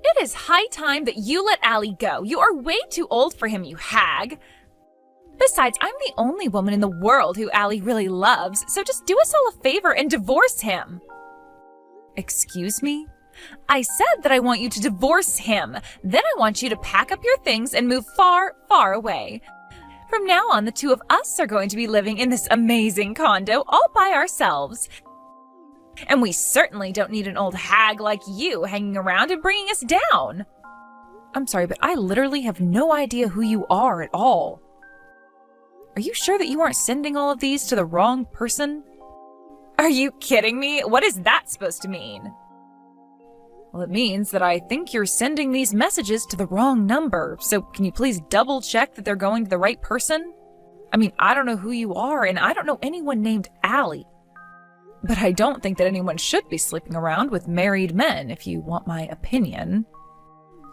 It is high time that you let Allie go. You are way too old for him, you hag. Besides, I'm the only woman in the world who Allie really loves, so just do us all a favor and divorce him. Excuse me? I said that I want you to divorce him. Then I want you to pack up your things and move far, far away. From now on, the two of us are going to be living in this amazing condo all by ourselves. And we certainly don't need an old hag like you hanging around and bringing us down. I'm sorry, but I literally have no idea who you are at all. Are you sure that you aren't sending all of these to the wrong person? Are you kidding me? What is that supposed to mean? Well, it means that I think you're sending these messages to the wrong number, so can you please double check that they're going to the right person? I mean, I don't know who you are, and I don't know anyone named Allie. But I don't think that anyone should be sleeping around with married men, if you want my opinion.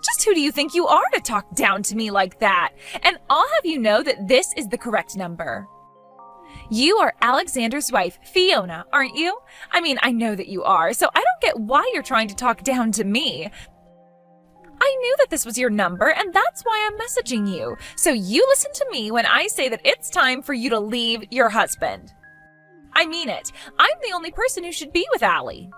Just who do you think you are to talk down to me like that? And I'll have you know that this is the correct number. You are Alexander's wife, Fiona, aren't you? I mean, I know that you are, so I don't get why you're trying to talk down to me. I knew that this was your number, and that's why I'm messaging you. So you listen to me when I say that it's time for you to leave your husband. I mean it. I'm the only person who should be with Allie.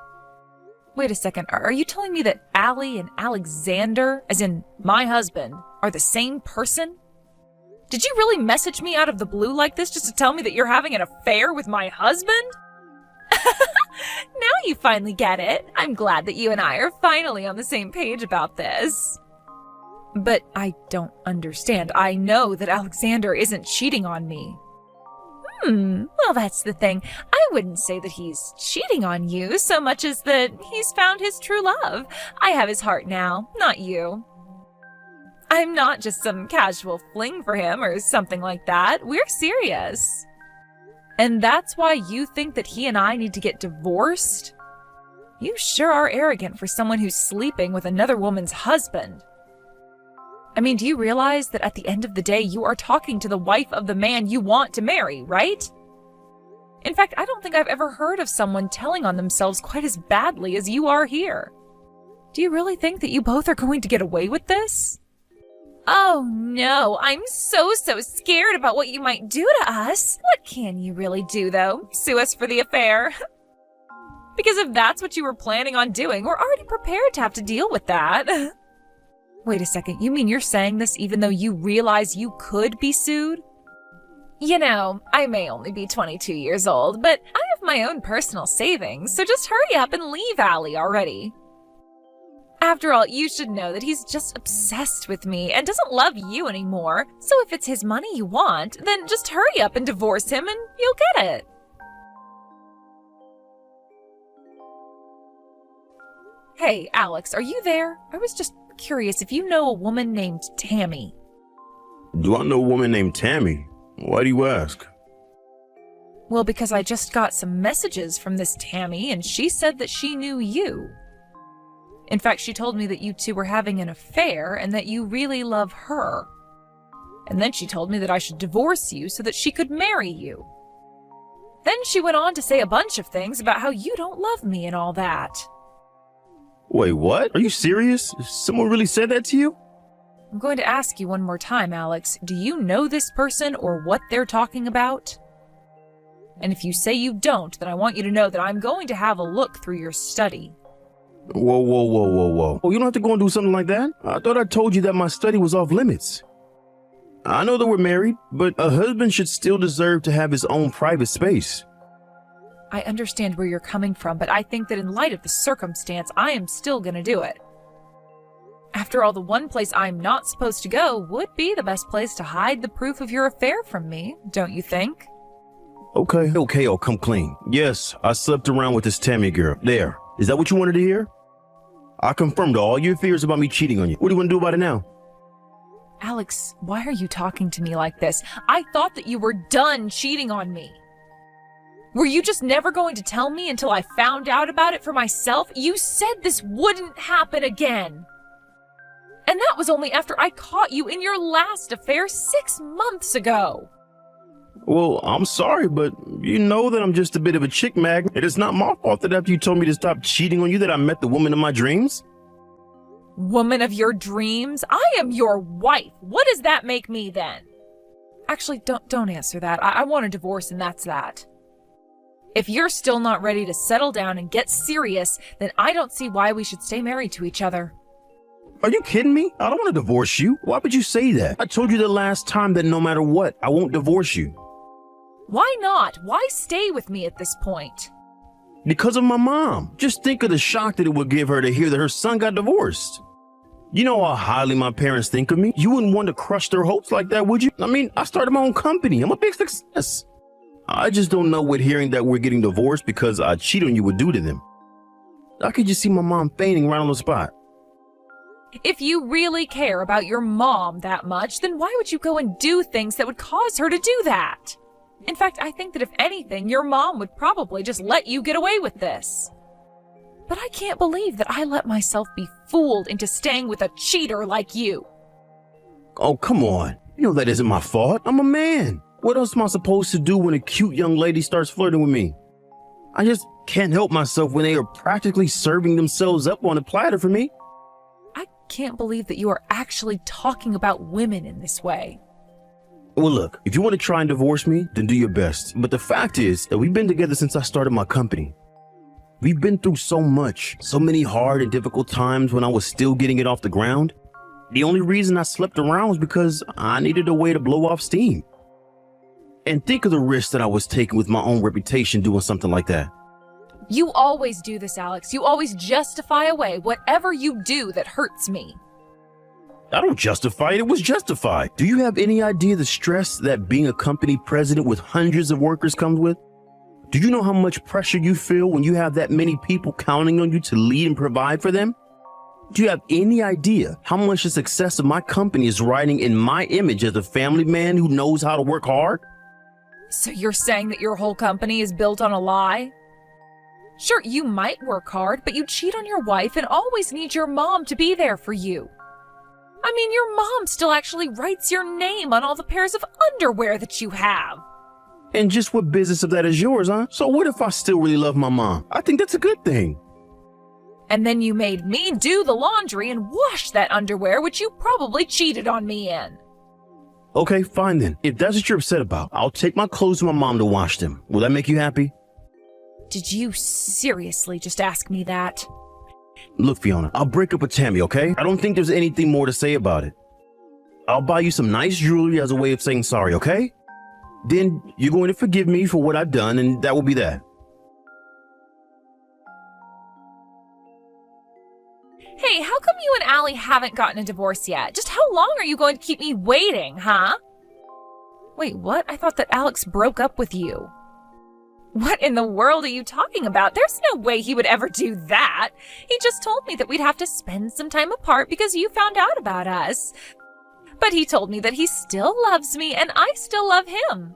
Wait a second, are you telling me that Allie and Alexander, as in my husband, are the same person? Did you really message me out of the blue like this just to tell me that you're having an affair with my husband? Now you finally get it. I'm glad that you and I are finally on the same page about this. But I don't understand. I know that Alexander isn't cheating on me. Well, that's the thing. I wouldn't say that he's cheating on you so much as that he's found his true love. I have his heart now, not you. I'm not just some casual fling for him or something like that. We're serious. And that's why you think that he and I need to get divorced? You sure are arrogant for someone who's sleeping with another woman's husband. I mean, do you realize that at the end of the day, you are talking to the wife of the man you want to marry, right? In fact, I don't think I've ever heard of someone telling on themselves quite as badly as you are here. Do you really think that you both are going to get away with this? Oh no, I'm so scared about what you might do to us. What can you really do, though? Sue us for the affair? Because if that's what you were planning on doing, we're already prepared to have to deal with that. Wait a second, you mean you're saying this even though you realize you could be sued? You know, I may only be 22 years old, but I have my own personal savings, so just hurry up and leave Allie already. After all, you should know that he's just obsessed with me and doesn't love you anymore, so if it's his money you want, then just hurry up and divorce him and you'll get it. Hey, Alex, are you there? I was just curious if you know a woman named Tammy. Do I know a woman named Tammy? Why do you ask? Well, because I just got some messages from this Tammy, and she said that she knew you. In fact, she told me that you two were having an affair and that you really love her. And then she told me that I should divorce you so that she could marry you. Then she went on to say a bunch of things about how you don't love me and all that. Wait, what? Are you serious? Someone really said that to you? I'm going to ask you one more time, Alex. Do you know this person or what they're talking about? And if you say you don't, then I want you to know that I'm going to have a look through your study. Whoa. Oh, you don't have to go and do something like that. I thought I told you that my study was off limits. I know that we're married, but a husband should still deserve to have his own private space. I understand where you're coming from, but I think that in light of the circumstance, I am still gonna do it. After all, the one place I'm not supposed to go would be the best place to hide the proof of your affair from me, don't you think? Okay, I'll come clean. Yes, I slept around with this Tammy girl. There. Is that what you wanted to hear? I confirmed all your fears about me cheating on you. What do you want to do about it now? Alex, why are you talking to me like this? I thought that you were done cheating on me. Were you just never going to tell me until I found out about it for myself? You said this wouldn't happen again. And that was only after I caught you in your last affair 6 months ago. Well, I'm sorry, but you know that I'm just a bit of a chick magnet. It is not my fault that after you told me to stop cheating on you that I met the woman of my dreams. Woman of your dreams? I am your wife. What does that make me then? Actually, don't answer that. I want a divorce and that's that. If you're still not ready to settle down and get serious, then I don't see why we should stay married to each other. Are you kidding me? I don't want to divorce you. Why would you say that? I told you the last time that no matter what, I won't divorce you. Why not? Why stay with me at this point? Because of my mom. Just think of the shock that it would give her to hear that her son got divorced. You know how highly my parents think of me. You wouldn't want to crush their hopes like that, would you? I mean, I started my own company. I'm a big success. I just don't know what hearing that we're getting divorced because I cheat on you would do to them. I could just see my mom fainting right on the spot. If you really care about your mom that much, then why would you go and do things that would cause her to do that? In fact, I think that if anything, your mom would probably just let you get away with this. But I can't believe that I let myself be fooled into staying with a cheater like you. Oh, come on. You know that isn't my fault. I'm a man. What else am I supposed to do when a cute young lady starts flirting with me? I just can't help myself when they are practically serving themselves up on a platter for me. I can't believe that you are actually talking about women in this way. Well, look, if you want to try and divorce me, then do your best. But the fact is that we've been together since I started my company. We've been through so much, so many hard and difficult times when I was still getting it off the ground. The only reason I slept around was because I needed a way to blow off steam. And think of the risk that I was taking with my own reputation doing something like that. You always do this, Alex. You always justify away whatever you do that hurts me. I don't justify it. It was justified. Do you have any idea the stress that being a company president with hundreds of workers comes with? Do you know how much pressure you feel when you have that many people counting on you to lead and provide for them? Do you have any idea how much the success of my company is riding in my image as a family man who knows how to work hard? So you're saying that your whole company is built on a lie? Sure, you might work hard, but you cheat on your wife and always need your mom to be there for you. I mean, your mom still actually writes your name on all the pairs of underwear that you have. And just what business of that is yours, huh? So what if I still really love my mom? I think that's a good thing. And then you made me do the laundry and wash that underwear, which you probably cheated on me in. Okay, fine then. If that's what you're upset about, I'll take my clothes to my mom to wash them. Will that make you happy? Did you seriously just ask me that? Look, Fiona, I'll break up with Tammy, okay? I don't think there's anything more to say about it. I'll buy you some nice jewelry as a way of saying sorry, okay? Then you're going to forgive me for what I've done, and that will be that. Hey, how come you and Allie haven't gotten a divorce yet? Just how long are you going to keep me waiting, huh? Wait, what? I thought that Alex broke up with you. What in the world are you talking about? There's no way he would ever do that. He just told me that we'd have to spend some time apart because you found out about us. But he told me that he still loves me and I still love him.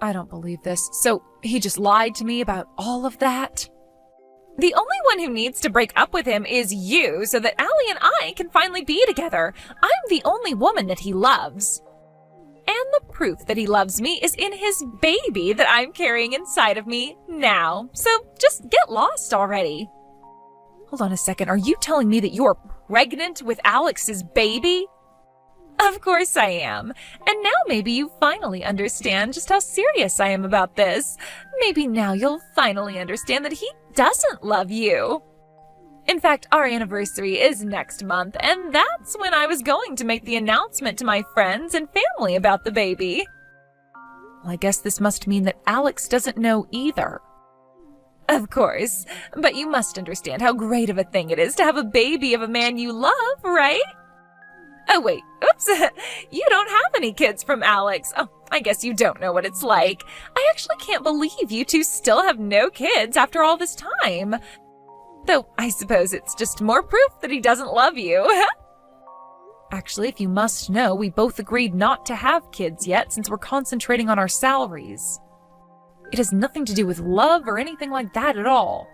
I don't believe this. So he just lied to me about all of that? The only one who needs to break up with him is you so that Allie and I can finally be together. I'm the only woman that he loves. And the proof that he loves me is in his baby that I'm carrying inside of me now. So just get lost already. Hold on a second. Are you telling me that you're pregnant with Alex's baby? Of course I am. And now maybe you finally understand just how serious I am about this. Maybe now you'll finally understand that he doesn't love you. In fact, our anniversary is next month, and that's when I was going to make the announcement to my friends and family about the baby. Well, I guess this must mean that Alex doesn't know either. Of course, but you must understand how great of a thing it is to have a baby of a man you love, right? Oh, wait, oops, you don't have any kids from Alex. Oh, I guess you don't know what it's like. I actually can't believe you two still have no kids after all this time. Though I suppose it's just more proof that he doesn't love you. Actually, if you must know, we both agreed not to have kids yet since we're concentrating on our salaries. It has nothing to do with love or anything like that at all.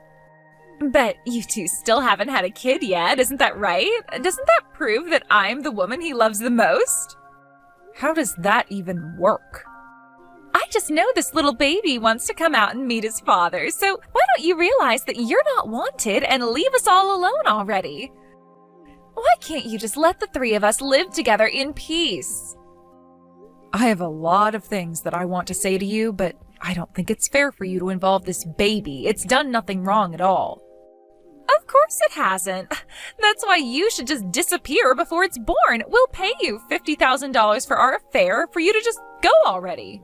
But you two still haven't had a kid yet, isn't that right? Doesn't that prove that I'm the woman he loves the most? How does that even work? I just know this little baby wants to come out and meet his father, so why don't you realize that you're not wanted and leave us all alone already? Why can't you just let the three of us live together in peace? I have a lot of things that I want to say to you, but I don't think it's fair for you to involve this baby. It's done nothing wrong at all. Of course it hasn't. That's why you should just disappear before it's born. We'll pay you $50,000 for our affair for you to just go already.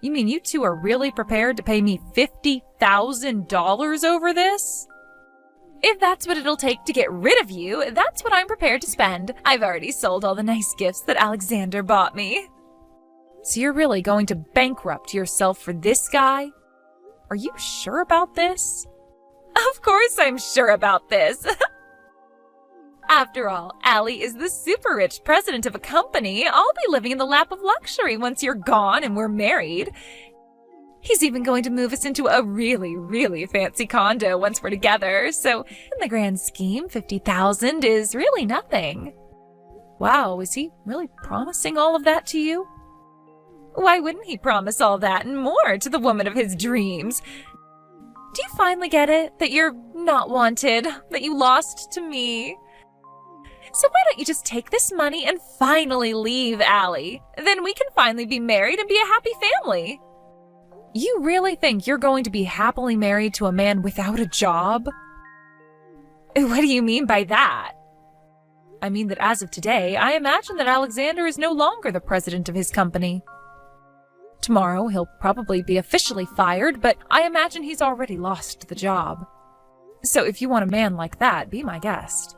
You mean you two are really prepared to pay me $50,000 over this? If that's what it'll take to get rid of you, that's what I'm prepared to spend. I've already sold all the nice gifts that Alexander bought me. So you're really going to bankrupt yourself for this guy? Are you sure about this? Of course I'm sure about this. After all, Allie is the super rich president of a company. I'll be living in the lap of luxury once you're gone and we're married. He's even going to move us into a really, really fancy condo once we're together. So in the grand scheme, $50,000 is really nothing. Wow, is he really promising all of that to you? Why wouldn't he promise all that and more to the woman of his dreams? Do you finally get it? That you're not wanted? That you lost to me? So why don't you just take this money and finally leave Allie? Then we can finally be married and be a happy family. You really think you're going to be happily married to a man without a job? What do you mean by that? I mean that as of today, I imagine that Alexander is no longer the president of his company. Tomorrow, he'll probably be officially fired, but I imagine he's already lost the job. So if you want a man like that, be my guest.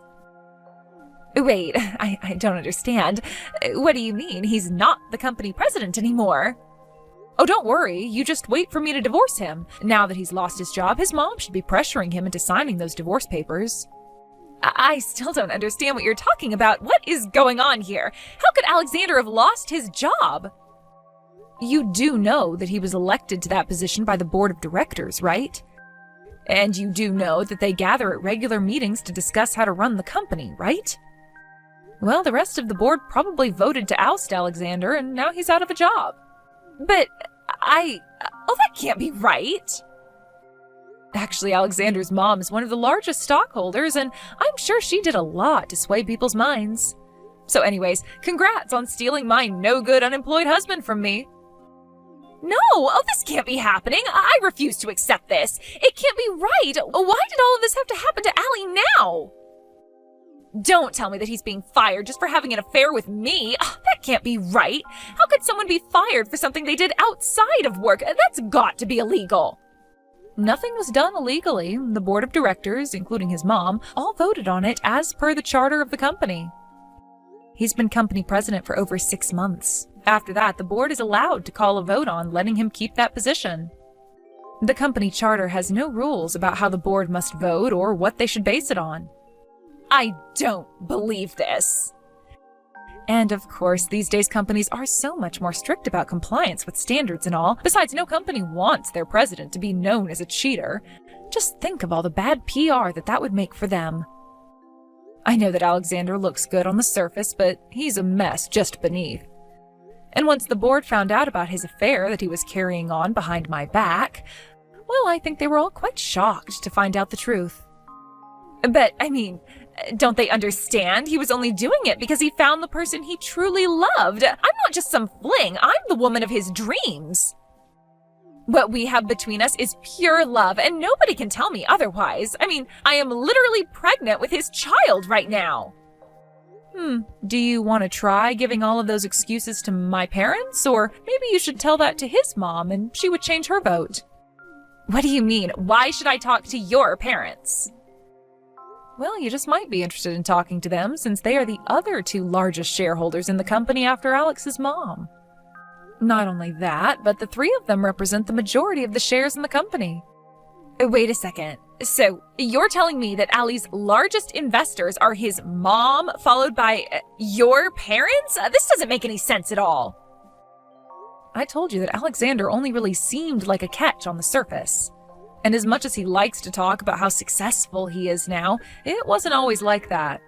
Wait, I don't understand. What do you mean? He's not the company president anymore. Oh, don't worry. You just wait for me to divorce him. Now that he's lost his job, his mom should be pressuring him into signing those divorce papers. I still don't understand what you're talking about. What is going on here? How could Alexander have lost his job? You do know that he was elected to that position by the board of directors, right? And you do know that they gather at regular meetings to discuss how to run the company, right? Well, the rest of the board probably voted to oust Alexander, and now he's out of a job. But oh, that can't be right. Actually, Alexander's mom is one of the largest stockholders, and I'm sure she did a lot to sway people's minds. So anyways, congrats on stealing my no-good unemployed husband from me. No, oh, this can't be happening. I refuse to accept this. It can't be right. Why did all of this have to happen to Allie now? Don't tell me that he's being fired just for having an affair with me. That can't be right. How could someone be fired for something they did outside of work? That's got to be illegal. Nothing was done illegally. The board of directors, including his mom, all voted on it as per the charter of the company. He's been company president for over 6 months. After that, the board is allowed to call a vote on letting him keep that position. The company charter has no rules about how the board must vote or what they should base it on. I don't believe this. And of course, these days companies are so much more strict about compliance with standards and all. Besides, no company wants their president to be known as a cheater. Just think of all the bad PR that would make for them. I know that Alexander looks good on the surface, but he's a mess just beneath. And once the board found out about his affair that he was carrying on behind my back, well, I think they were all quite shocked to find out the truth. But, I mean, don't they understand? He was only doing it because he found the person he truly loved. I'm not just some fling. I'm the woman of his dreams. What we have between us is pure love, and nobody can tell me otherwise. I mean, I am literally pregnant with his child right now. Do you want to try giving all of those excuses to my parents? Or maybe you should tell that to his mom and she would change her vote. What do you mean? Why should I talk to your parents? Well, you just might be interested in talking to them since they are the other 2 largest shareholders in the company after Alex's mom. Not only that, but the 3 of them represent the majority of the shares in the company. Wait a second. So, you're telling me that Allie's largest investors are his mom, followed by your parents? This doesn't make any sense at all. I told you that Alexander only really seemed like a catch on the surface. And as much as he likes to talk about how successful he is now, it wasn't always like that.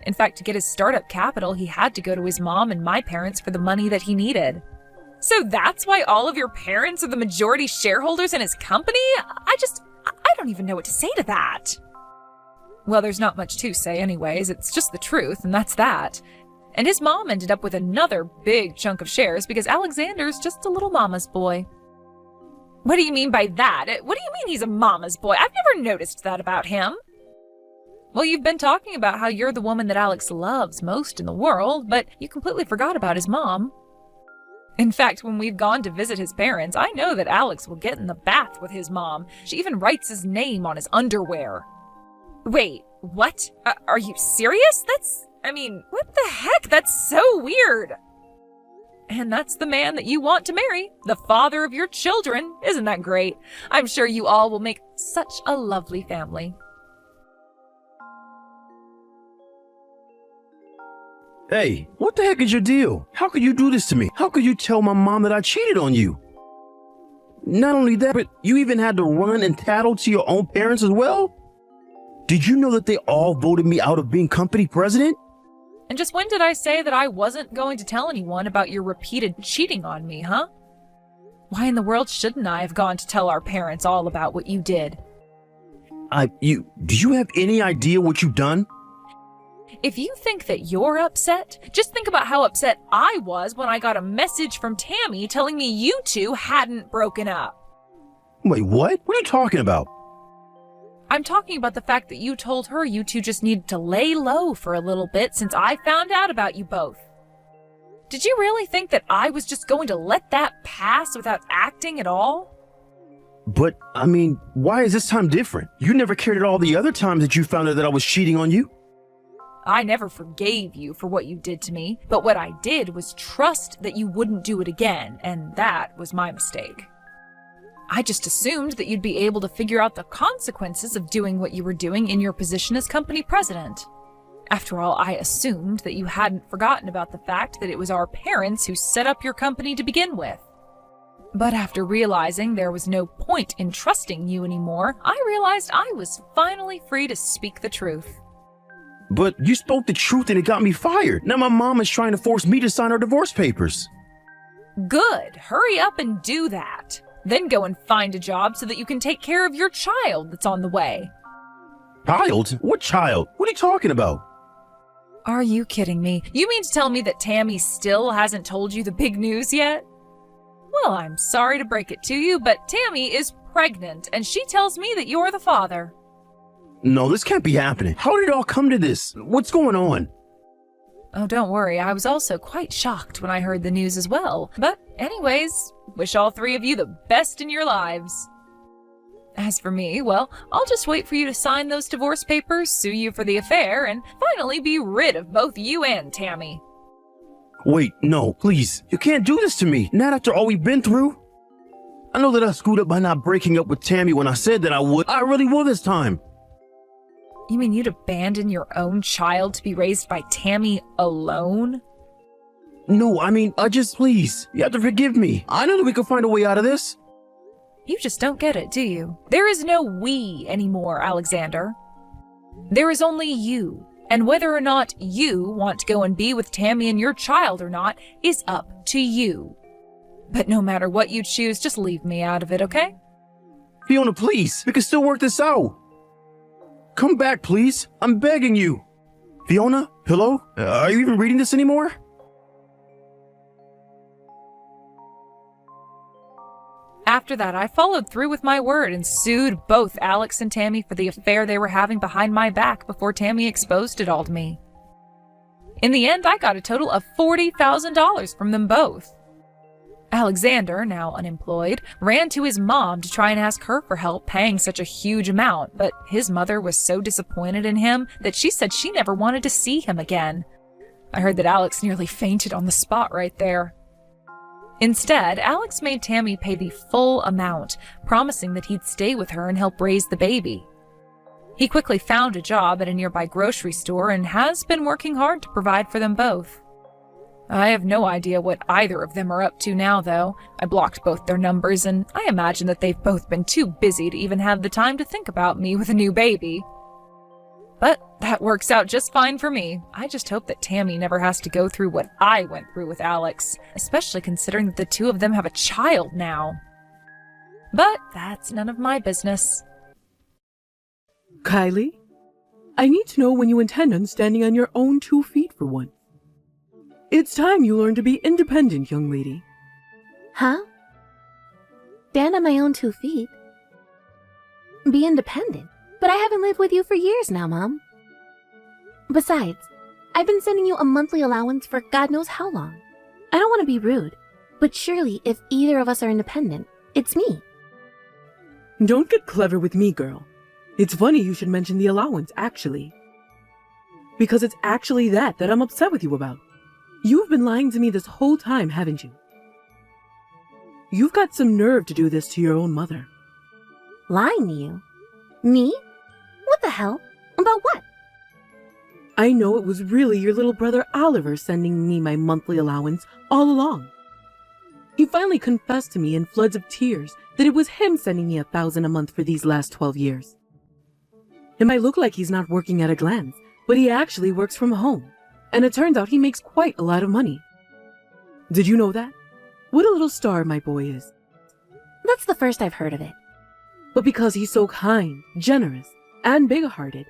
In fact, to get his startup capital, he had to go to his mom and my parents for the money that he needed. So that's why all of your parents are the majority shareholders in his company? I don't even know what to say to that. Well, there's not much to say anyways, it's just the truth, and that's that. And his mom ended up with another big chunk of shares because Alexander's just a little mama's boy. What do you mean by that? What do you mean he's a mama's boy? I've never noticed that about him. Well, you've been talking about how you're the woman that Alex loves most in the world, but you completely forgot about his mom. In fact, when we've gone to visit his parents, I know that Alex will get in the bath with his mom. She even writes his name on his underwear. Wait, what? Are you serious? What the heck? That's so weird. And that's the man that you want to marry, the father of your children. Isn't that great? I'm sure you all will make such a lovely family. Hey, what the heck is your deal? How could you do this to me? How could you tell my mom that I cheated on you? Not only that, but you even had to run and tattle to your own parents as well? Did you know that they all voted me out of being company president? And just when did I say that I wasn't going to tell anyone about your repeated cheating on me, huh? Why in the world shouldn't I have gone to tell our parents all about what you did? Do you have any idea what you've done? If you think that you're upset, just think about how upset I was when I got a message from Tammy telling me you two hadn't broken up. Wait, what? What are you talking about? I'm talking about the fact that you told her you two just needed to lay low for a little bit since I found out about you both. Did you really think that I was just going to let that pass without acting at all? But, why is this time different? You never cared at all the other times that you found out that I was cheating on you. I never forgave you for what you did to me, but what I did was trust that you wouldn't do it again, and that was my mistake. I just assumed that you'd be able to figure out the consequences of doing what you were doing in your position as company president. After all, I assumed that you hadn't forgotten about the fact that it was our parents who set up your company to begin with. But after realizing there was no point in trusting you anymore, I realized I was finally free to speak the truth. But you spoke the truth and it got me fired. Now my mom is trying to force me to sign her divorce papers. Good. Hurry up and do that. Then go and find a job so that you can take care of your child that's on the way. Child? What child? What are you talking about? Are you kidding me? You mean to tell me that Tammy still hasn't told you the big news yet? Well, I'm sorry to break it to you, but Tammy is pregnant, and she tells me that you're the father. No, this can't be happening. How did it all come to this? What's going on? Oh, don't worry. I was also quite shocked when I heard the news as well. But anyways, wish all three of you the best in your lives. As for me, well, I'll just wait for you to sign those divorce papers, sue you for the affair, and finally be rid of both you and Tammy. Wait, no, please. You can't do this to me. Not after all we've been through. I know that I screwed up by not breaking up with Tammy when I said that I would. I really will this time. You mean you'd abandon your own child to be raised by Tammy alone? No, please. You have to forgive me. I know that we can find a way out of this. You just don't get it, do you? There is no we anymore, Alexander. There is only you, and whether or not you want to go and be with Tammy and your child or not is up to you. But no matter what you choose, just leave me out of it, okay? Fiona, please. We can still work this out. Come back, please. I'm begging you. Fiona? Hello? Are you even reading this anymore? After that, I followed through with my word and sued both Alex and Tammy for the affair they were having behind my back before Tammy exposed it all to me. In the end, I got a total of $40,000 from them both. Alexander, now unemployed, ran to his mom to try and ask her for help paying such a huge amount, but his mother was so disappointed in him that she said she never wanted to see him again. I heard that Alex nearly fainted on the spot right there. Instead, Alex made Tammy pay the full amount, promising that he'd stay with her and help raise the baby. He quickly found a job at a nearby grocery store and has been working hard to provide for them both. I have no idea what either of them are up to now, though. I blocked both their numbers, and I imagine that they've both been too busy to even have the time to think about me with a new baby. But that works out just fine for me. I just hope that Tammy never has to go through what I went through with Alex, especially considering that the two of them have a child now. But that's none of my business. Kylie? I need to know when you intend on standing on your own 2 feet for once. It's time you learn to be independent, young lady. Huh? Stand on my own 2 feet? Be independent? But I haven't lived with you for years now, Mom. Besides, I've been sending you a monthly allowance for God knows how long. I don't want to be rude, but surely if either of us are independent, it's me. Don't get clever with me, girl. It's funny you should mention the allowance, actually. Because it's actually that I'm upset with you about. You've been lying to me this whole time, haven't you? You've got some nerve to do this to your own mother. Lying to you? Me? What the hell? About what? I know it was really your little brother Oliver sending me my monthly allowance all along. He finally confessed to me in floods of tears that it was him sending me $1,000 a month for these last 12 years. It might look like he's not working at a glance, but he actually works from home, and it turns out he makes quite a lot of money. Did you know that? What a little star my boy is. That's the first I've heard of it. But because he's so kind, generous, and big-hearted,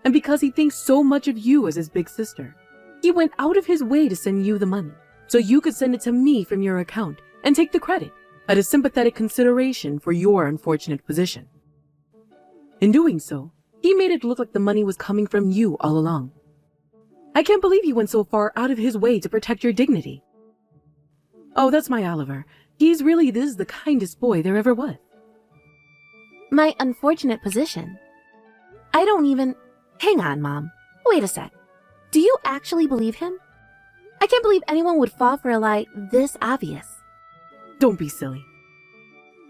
and because he thinks so much of you as his big sister, he went out of his way to send you the money, so you could send it to me from your account and take the credit at a sympathetic consideration for your unfortunate position. In doing so, he made it look like the money was coming from you all along. I can't believe he went so far out of his way to protect your dignity. Oh, that's my Oliver. He's really the kindest boy there ever was. My unfortunate position? I don't even... Hang on, Mom. Wait a sec. Do you actually believe him? I can't believe anyone would fall for a lie this obvious. Don't be silly.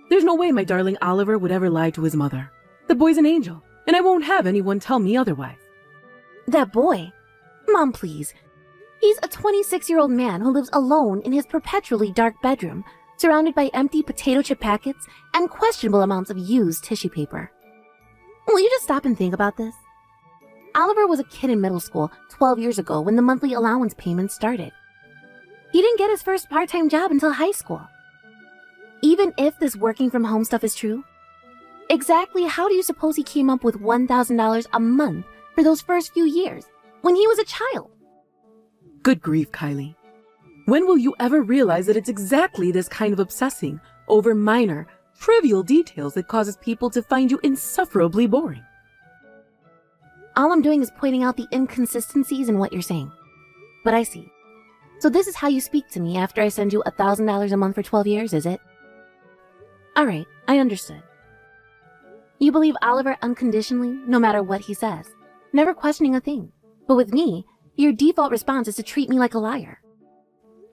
There's no way my darling Oliver would ever lie to his mother. The boy's an angel, and I won't have anyone tell me otherwise. That boy? Mom, please. He's a 26-year-old man who lives alone in his perpetually dark bedroom, surrounded by empty potato chip packets and questionable amounts of used tissue paper. Will you just stop and think about this? Oliver was a kid in middle school 12 years ago when the monthly allowance payments started. He didn't get his first part-time job until high school. Even if this working from home stuff is true, exactly how do you suppose he came up with $1,000 a month for those first few years when he was a child? Good grief, Kylie. When will you ever realize that it's exactly this kind of obsessing over minor, trivial details that causes people to find you insufferably boring? All I'm doing is pointing out the inconsistencies in what you're saying. But I see. So this is how you speak to me after I send you $1,000 a month for 12 years, is it? All right, I understood. You believe Oliver unconditionally, no matter what he says, never questioning a thing. But with me, your default response is to treat me like a liar.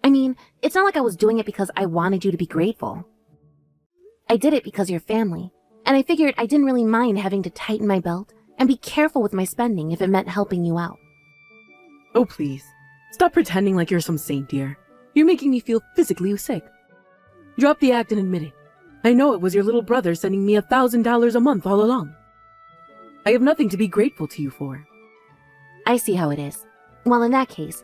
I mean, it's not like I was doing it because I wanted you to be grateful. I did it because you're family, and I figured I didn't really mind having to tighten my belt and be careful with my spending if it meant helping you out. Oh, please. Stop pretending like you're some saint, dear. You're making me feel physically sick. Drop the act and admit it. I know it was your little brother sending me $1,000 a month all along. I have nothing to be grateful to you for. I see how it is. Well, in that case,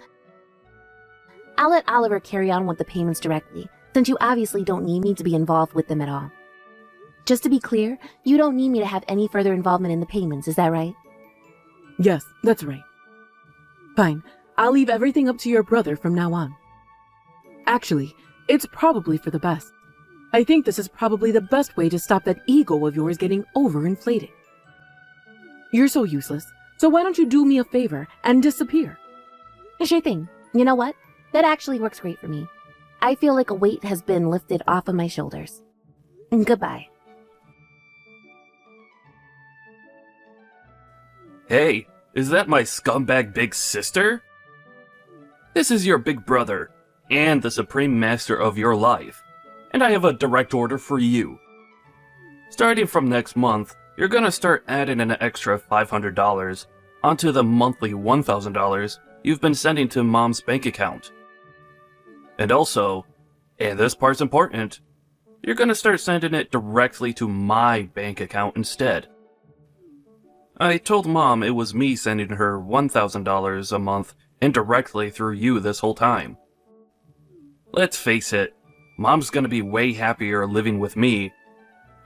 I'll let Oliver carry on with the payments directly, since you obviously don't need me to be involved with them at all. Just to be clear, you don't need me to have any further involvement in the payments, is that right? Yes, that's right. Fine, I'll leave everything up to your brother from now on. Actually, it's probably for the best. I think this is probably the best way to stop that ego of yours getting overinflated. You're so useless, so why don't you do me a favor and disappear? Sure thing. You know what? That actually works great for me. I feel like a weight has been lifted off of my shoulders. Goodbye. Hey, is that my scumbag big sister? This is your big brother, and the supreme master of your life, and I have a direct order for you. Starting from next month, you're gonna start adding an extra $500 onto the monthly $1,000 you've been sending to Mom's bank account. And also, and this part's important, you're gonna start sending it directly to my bank account instead. I told Mom it was me sending her $1,000 a month indirectly through you this whole time. Let's face it, Mom's gonna be way happier living with me.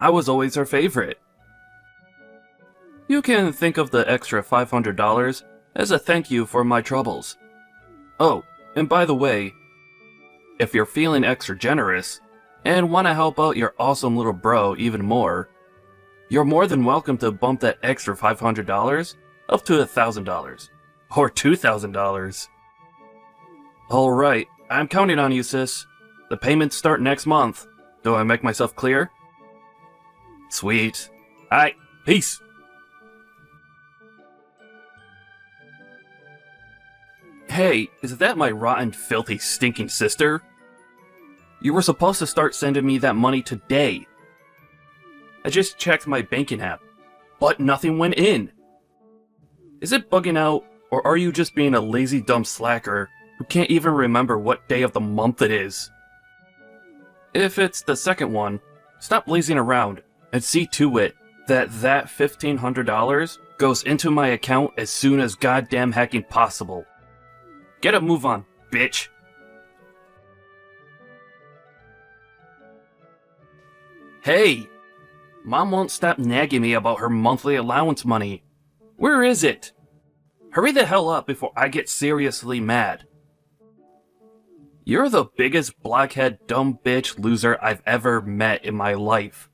I was always her favorite. You can think of the extra $500 as a thank you for my troubles. Oh, and by the way, if you're feeling extra generous and want to help out your awesome little bro even more, you're more than welcome to bump that extra $500 up to $1,000 or $2,000. Alright, I'm counting on you, sis. The payments start next month. Do I make myself clear? Sweet. Alright, peace. Hey, is that my rotten, filthy, stinking sister? You were supposed to start sending me that money today. I just checked my banking app, but nothing went in. Is it bugging out, or are you just being a lazy dumb slacker who can't even remember what day of the month it is? If it's the second one, stop lazing around and see to it that $1,500 goes into my account as soon as goddamn hecking possible. Get a move on, bitch. Hey! Mom won't stop nagging me about her monthly allowance money. Where is it? Hurry the hell up before I get seriously mad. You're the biggest blockhead dumb bitch loser I've ever met in my life.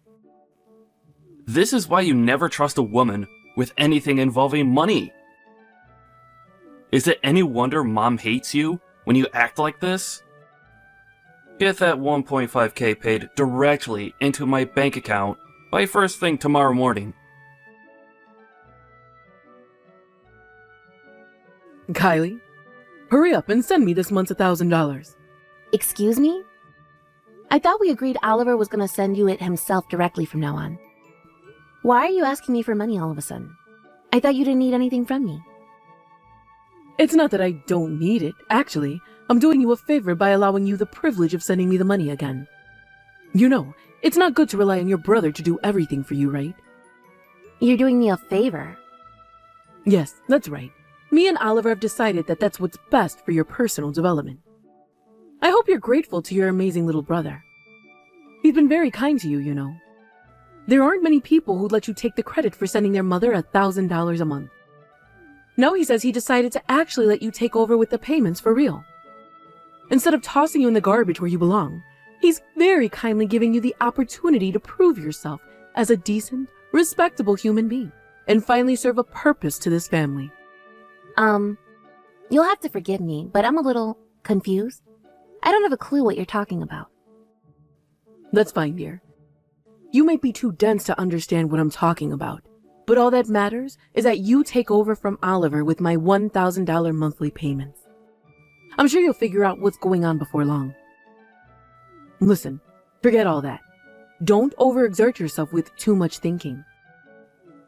This is why you never trust a woman with anything involving money. Is it any wonder Mom hates you when you act like this? Get that 1.5k paid directly into my bank account by first thing tomorrow morning. Kylie, hurry up and send me this month's $1,000. Excuse me? I thought we agreed Oliver was going to send you it himself directly from now on. Why are you asking me for money all of a sudden? I thought you didn't need anything from me. It's not that I don't need it. Actually, I'm doing you a favor by allowing you the privilege of sending me the money again. You know, it's not good to rely on your brother to do everything for you, right? You're doing me a favor. Yes, that's right. Me and Oliver have decided that that's what's best for your personal development. I hope you're grateful to your amazing little brother. He's been very kind to you, you know. There aren't many people who'd let you take the credit for sending their mother $1,000 a month. Now he says he decided to actually let you take over with the payments for real. Instead of tossing you in the garbage where you belong, he's very kindly giving you the opportunity to prove yourself as a decent, respectable human being and finally serve a purpose to this family. You'll have to forgive me, but I'm a little confused. I don't have a clue what you're talking about. That's fine, dear. You might be too dense to understand what I'm talking about, but all that matters is that you take over from Oliver with my $1,000 monthly payments. I'm sure you'll figure out what's going on before long. Listen, forget all that. Don't overexert yourself with too much thinking.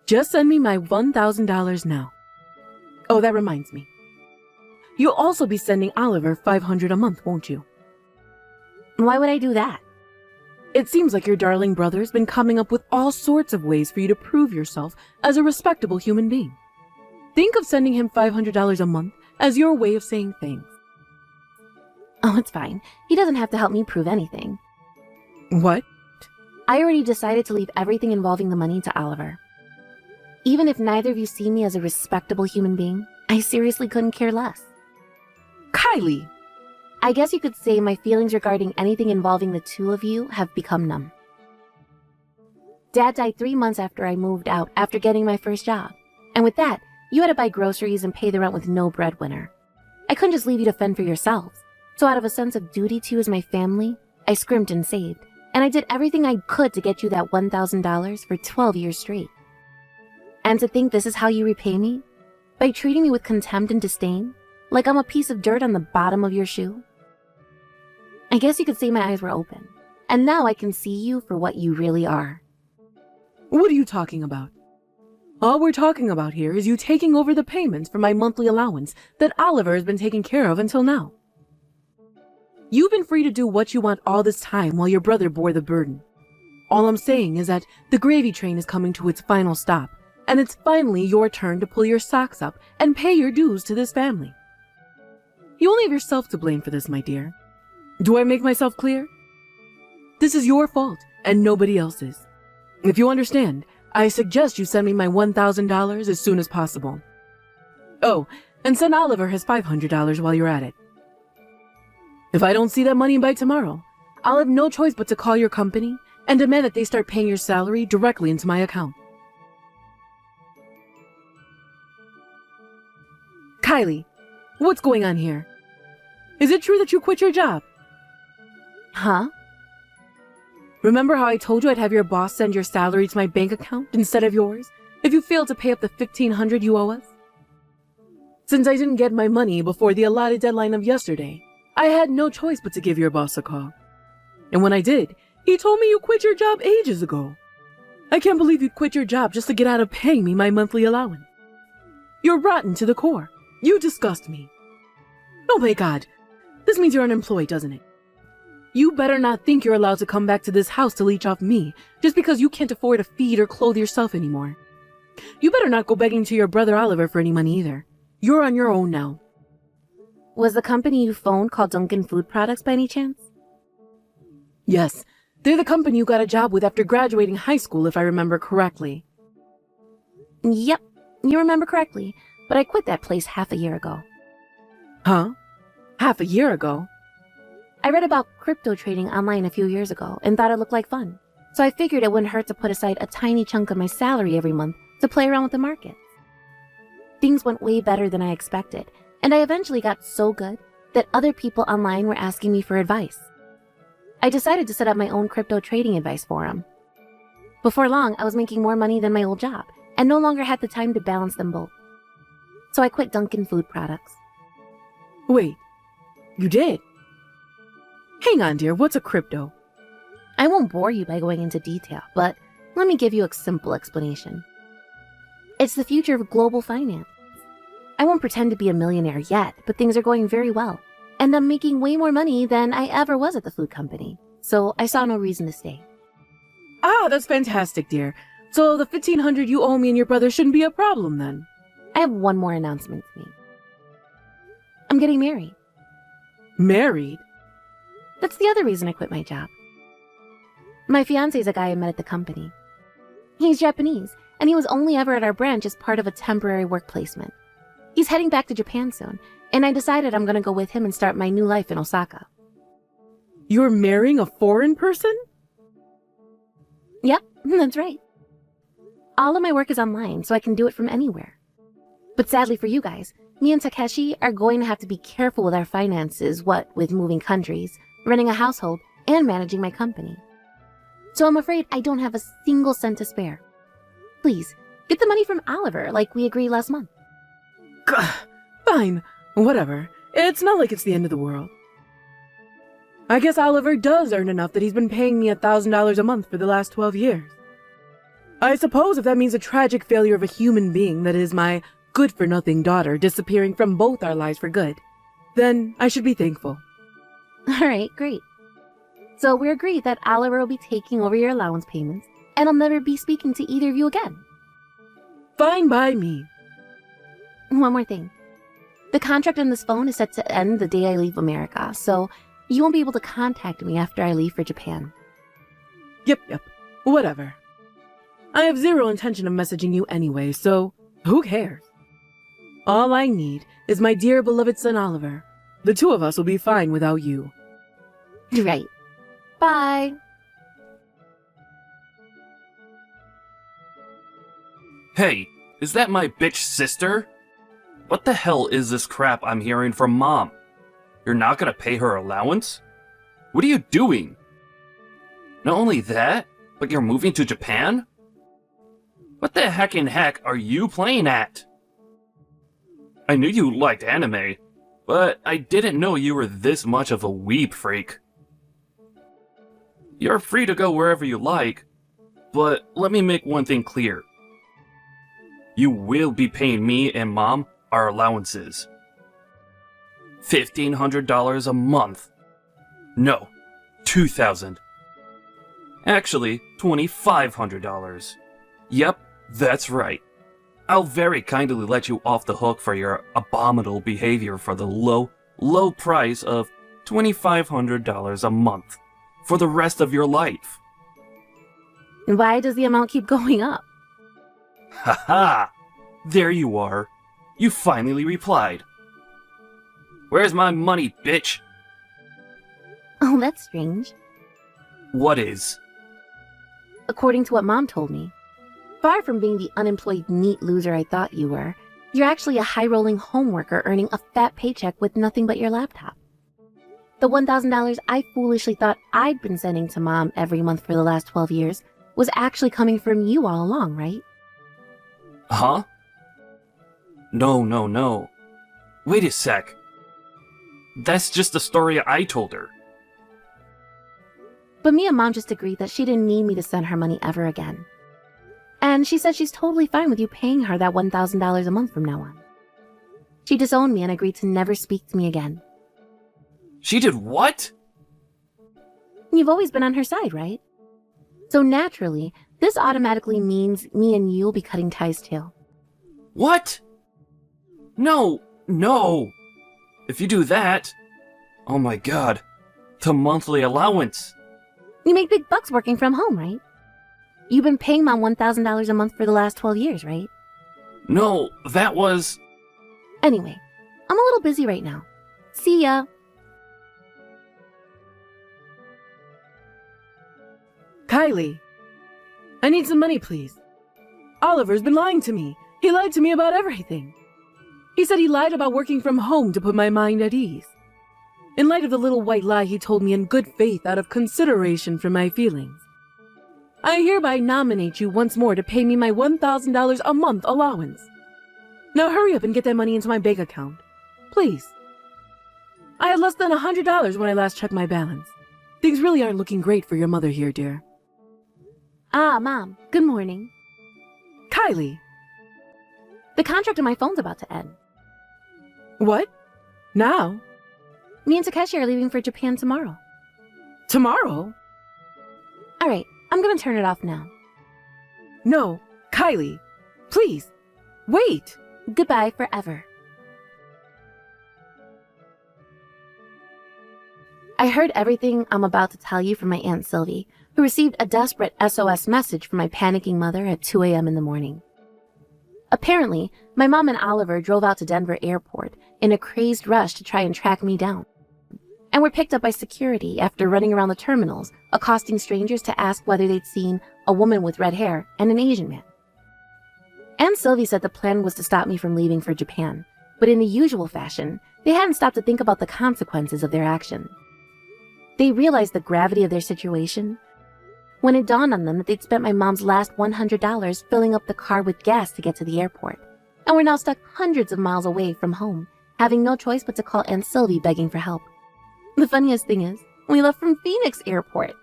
Just send me my $1,000 now. Oh, that reminds me. You'll also be sending Oliver $500 a month, won't you? Why would I do that? It seems like your darling brother's been coming up with all sorts of ways for you to prove yourself as a respectable human being. Think of sending him $500 a month as your way of saying thanks. Oh, it's fine. He doesn't have to help me prove anything. What? I already decided to leave everything involving the money to Oliver. Even if neither of you see me as a respectable human being, I seriously couldn't care less. Kylie! I guess you could say my feelings regarding anything involving the two of you have become numb. Dad died 3 months after I moved out after getting my first job. And with that, you had to buy groceries and pay the rent with no breadwinner. I couldn't just leave you to fend for yourselves. So out of a sense of duty to you as my family, I scrimped and saved. And I did everything I could to get you that $1,000 for 12 years straight. And to think this is how you repay me? By treating me with contempt and disdain? Like I'm a piece of dirt on the bottom of your shoe? I guess you could say my eyes were open. And now I can see you for what you really are. What are you talking about? All we're talking about here is you taking over the payments for my monthly allowance that Oliver has been taking care of until now. You've been free to do what you want all this time while your brother bore the burden. All I'm saying is that the gravy train is coming to its final stop, and it's finally your turn to pull your socks up and pay your dues to this family. You only have yourself to blame for this, my dear. Do I make myself clear? This is your fault and nobody else's. If you understand, I suggest you send me my $1,000 as soon as possible. Oh, and send Oliver his $500 while you're at it. If I don't see that money by tomorrow, I'll have no choice but to call your company and demand that they start paying your salary directly into my account. Kylie, what's going on here? Is it true that you quit your job? Huh? Remember how I told you I'd have your boss send your salary to my bank account instead of yours if you failed to pay up the $1,500 you owe us? Since I didn't get my money before the allotted deadline of yesterday, I had no choice but to give your boss a call. And when I did, he told me you quit your job ages ago. I can't believe you quit your job just to get out of paying me my monthly allowance. You're rotten to the core. You disgust me. Oh my God, this means you're unemployed, doesn't it? You better not think you're allowed to come back to this house to leech off me just because you can't afford to feed or clothe yourself anymore. You better not go begging to your brother Oliver for any money either. You're on your own now. Was the company you phoned called Dunkin' Food Products by any chance? Yes, they're the company you got a job with after graduating high school, if I remember correctly. Yep, you remember correctly, but I quit that place half a year ago. Huh? Half a year ago? I read about crypto trading online a few years ago and thought it looked like fun, so I figured it wouldn't hurt to put aside a tiny chunk of my salary every month to play around with the markets. Things went way better than I expected, and I eventually got so good that other people online were asking me for advice. I decided to set up my own crypto trading advice forum. Before long, I was making more money than my old job and no longer had the time to balance them both. So I quit Dunkin' Food Products. Wait, you did? Hang on, dear, what's a crypto? I won't bore you by going into detail, but let me give you a simple explanation. It's the future of global finance. I won't pretend to be a millionaire yet, but things are going very well, and I'm making way more money than I ever was at the food company, so I saw no reason to stay. Ah, that's fantastic, dear. So the $1,500 you owe me and your brother shouldn't be a problem then. I have one more announcement to make. I'm getting married. Married? That's the other reason I quit my job. My fiancé is a guy I met at the company. He's Japanese, and he was only ever at our branch as part of a temporary work placement. He's heading back to Japan soon, and I decided I'm going to go with him and start my new life in Osaka. You're marrying a foreign person? Yep, that's right. All of my work is online, so I can do it from anywhere. But sadly for you guys, me and Takeshi are going to have to be careful with our finances, what with moving countries, running a household, and managing my company. So I'm afraid I don't have a single cent to spare. Please, get the money from Oliver like we agreed last month. Fine, whatever. It's not like it's the end of the world. I guess Oliver does earn enough that he's been paying me $1,000 a month for the last 12 years. I suppose if that means a tragic failure of a human being that is my good-for-nothing daughter disappearing from both our lives for good, then I should be thankful. Alright, great. So we agreed that Oliver will be taking over your allowance payments, and I'll never be speaking to either of you again. Fine by me. One more thing. The contract on this phone is set to end the day I leave America, so you won't be able to contact me after I leave for Japan. Yep, whatever. I have zero intention of messaging you anyway, so who cares? All I need is my dear beloved son Oliver. The two of us will be fine without you. Right. Bye. Hey, is that my bitch sister? What the hell is this crap I'm hearing from Mom? You're not gonna pay her allowance? What are you doing? Not only that, but you're moving to Japan? What the heckin' heck are you playing at? I knew you liked anime, but I didn't know you were this much of a weeb freak. You're free to go wherever you like, but let me make one thing clear. You will be paying me and Mom our allowances. $1,500 a month. No, $2,000. Actually, $2,500. Yep, that's right. I'll very kindly let you off the hook for your abominable behavior for the low price of $2,500 a month for the rest of your life. Why does the amount keep going up? Ha ha! There you are. You finally replied. Where's my money, bitch? Oh, that's strange. What is? According to what Mom told me, far from being the unemployed neat loser I thought you were, you're actually a high-rolling home worker earning a fat paycheck with nothing but your laptop. The $1,000 I foolishly thought I'd been sending to Mom every month for the last 12 years was actually coming from you all along, right? Huh? No. Wait a sec. That's just the story I told her. But me and Mom just agreed that she didn't need me to send her money ever again. And she said she's totally fine with you paying her that $1,000 a month from now on. She disowned me and agreed to never speak to me again. She did what? You've always been on her side, right? So naturally, this automatically means me and you'll be cutting ties too. What? No. If you do that... Oh my god. The monthly allowance. You make big bucks working from home, right? You've been paying Mom $1,000 a month for the last 12 years, right? No, that was... Anyway, I'm a little busy right now. See ya. Kylie, I need some money, please. Oliver's been lying to me. He lied to me about everything. He said he lied about working from home to put my mind at ease. In light of the little white lie he told me in good faith out of consideration for my feelings, I hereby nominate you once more to pay me my $1,000 a month allowance. Now hurry up and get that money into my bank account. Please. I had less than $100 when I last checked my balance. Things really aren't looking great for your mother here, dear. Ah, Mom. Good morning. Kylie. The contract on my phone's about to end. What? Now? Me and Takeshi are leaving for Japan tomorrow. Tomorrow? All right, I'm gonna turn it off now. No, Kylie. Please. Wait. Goodbye forever. I heard everything I'm about to tell you from my Aunt Sylvie, who received a desperate SOS message from my panicking mother at 2 a.m. in the morning. Apparently, my mom and Oliver drove out to Denver Airport in a crazed rush to try and track me down, and were picked up by security after running around the terminals, accosting strangers to ask whether they'd seen a woman with red hair and an Asian man. Aunt Sylvie said the plan was to stop me from leaving for Japan, but in the usual fashion, they hadn't stopped to think about the consequences of their action. They realized the gravity of their situation when it dawned on them that they'd spent my mom's last $100 filling up the car with gas to get to the airport, and were now stuck hundreds of miles away from home, having no choice but to call Aunt Sylvie begging for help. The funniest thing is, we left from Phoenix Airport.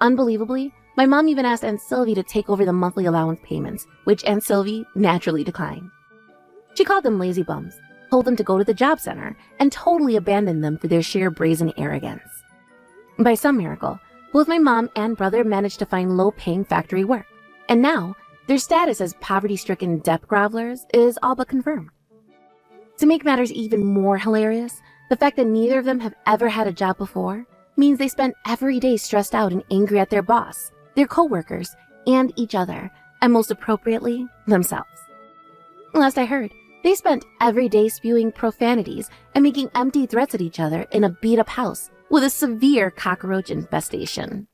Unbelievably, my mom even asked Aunt Sylvie to take over the monthly allowance payments, which Aunt Sylvie naturally declined. She called them lazy bums, told them to go to the job center, and totally abandoned them for their sheer brazen arrogance. By some miracle, both my mom and brother managed to find low-paying factory work, and now their status as poverty-stricken debt grovelers is all but confirmed. To make matters even more hilarious, the fact that neither of them have ever had a job before means they spend every day stressed out and angry at their boss, their co-workers, and each other, and most appropriately, themselves. Last I heard, they spent every day spewing profanities and making empty threats at each other in a beat-up house with a severe cockroach infestation.